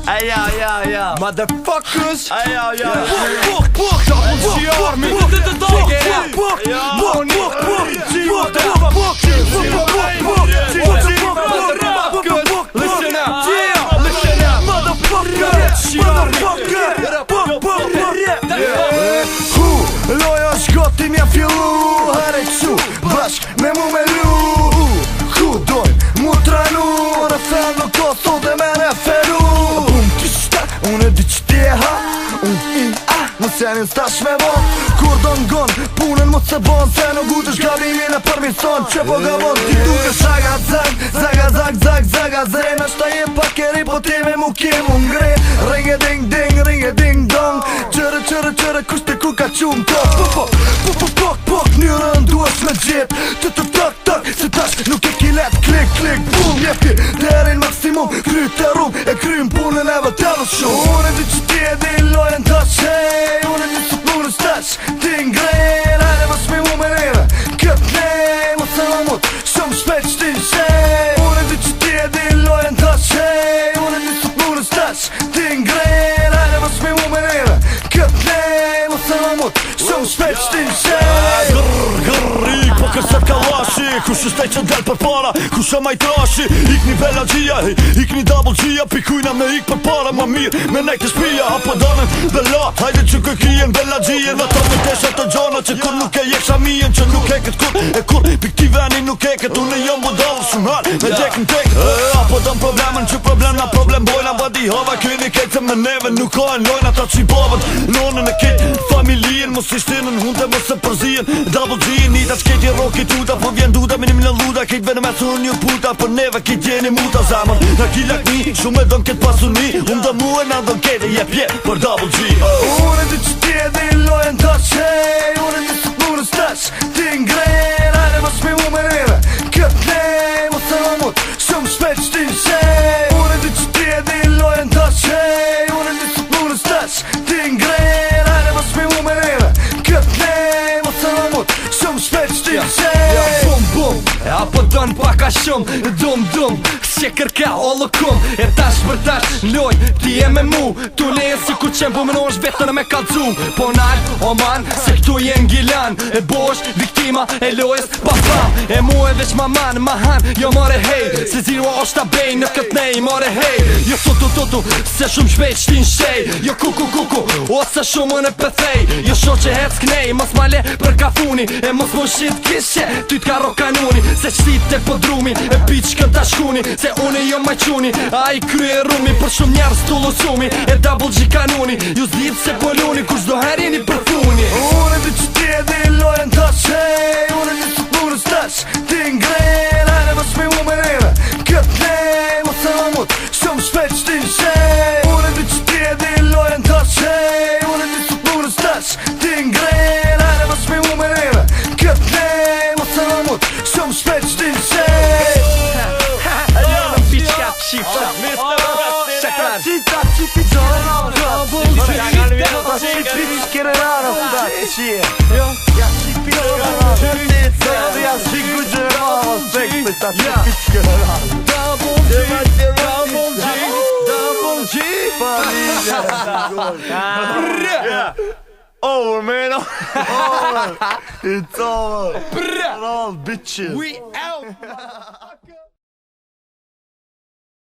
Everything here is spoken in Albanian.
Ayo. Motherfuckers. Ayo. Double G Army. Check it out. Listen up. Listen up. Loja është gati mja fillu Hare kësu, bashk me mu me lu dojnë mu tranu Rëfen nuk o thot dhe me referu Unë e di që ti e ha Nëse një stash me bon Kur do n'gon, punën mu se bon Se nuk gutësh gabimin e përmison Që po gabon ti duke shaga zaga zre Nashta je pak e ri po ti me mu kimu ngre Ringe ding dong Qërë kushte ku ka qumë Pok njërën duesh me gjep Tak se tash nuk e kilet Klik boom jepi Derin maksimum kryt e rum E krym punën e vëtëllë shumë Unë e di që ti e di lojën tash Unë e di sot punës tash Ti ngren Hajde më shmi mu me neve Këtë nej Mos e më mut Shumë shpejt që ti nshej Unë e di që ti e di lojën tash Unë e di sot punës tash Ti ngren Hajde më shmi mu me neve Këtë nej Mos e më mut Shumë shpejt që ti nshej Gërrik po kësët kalashi Kush është e që del për para Kush e majtrashi Ikni bella gjia Ikni double gjia Pikujna me ik për para Ma mirë me nejtë shpia Apo danën bellat Hajde që këkien bella gjien Dhe ta me teshe të gjana Që kur nuk e jek shamien Që nuk e këtë kur E kur pik ti veni nuk e këtë Unë e jom budalë shumë hal Me gjek në tek Apo dan problemen që problem na problem bojna Badi hava kyni kejtë me neve Nuk ka e lojna ta që i babën Nonën e kejtë familien Mos ishtinën hunde mos e përzien Double G nita shkejti roki tuta Po vjen duda minim në luda Kejt vene me thunë një puta Për neve kejt jeni muta zamën Në kilak mi Shumë e don këtë pasuni Unë do mu e na don kejt e jep për Double G Unë e di që ti e di lojën tash Unë e di sot punës tash Ti ngren Hajde më shmi mu me neve Këtë nej Mos e më mut Shumë shpejt që ti nshej Unë e di që ti e di lojën tash Unë e di sot punës tash Ti ngren Hajde më shmi mu me neve Këtë nej Mos e më mut Shumë shpejt që ti nshej Bum E apo don paka shumë Dum Se kërka o lëkum E tash për tash loj Ti e me mu Tu leje si ku qenë Po më nosh vetën e me kalcum Po nalë o man Se këtu jen gilan E bosh viktima e lojës pa fam E mu e veç ma man Ma han Jo more hej Se zero është ta bej Në këtë nej more hej Jo tutu Se shumë shpejt shtin shej Jo kuku O se shumë në pëthej Jo sho që hec knej Mos ma le për kafuni E mos më shit kishe Ty t'ka ro kanuni Se qëtit të podrumi E piq kën ta shkuni Se unë jo ma quni A i krye rumi Për shumë njerës t'u losumi E Double G kanuni Ju zditë se poluni Kush do herini për funi Unë e di që ti e di lojën tash Unë e di sot punës tash Ti ngren Hajde më shmi mu me neve Këtë nej Mos e më mut Shumë shpejt që ti nshej Unë e di që ti e di lojën tash Unë e di sot punës tash Ti ngren Hajde më shmi mu me neve Këtë nej Mos e më mut Shumë shpejt që ti nshej Over man It's over. Bitches We out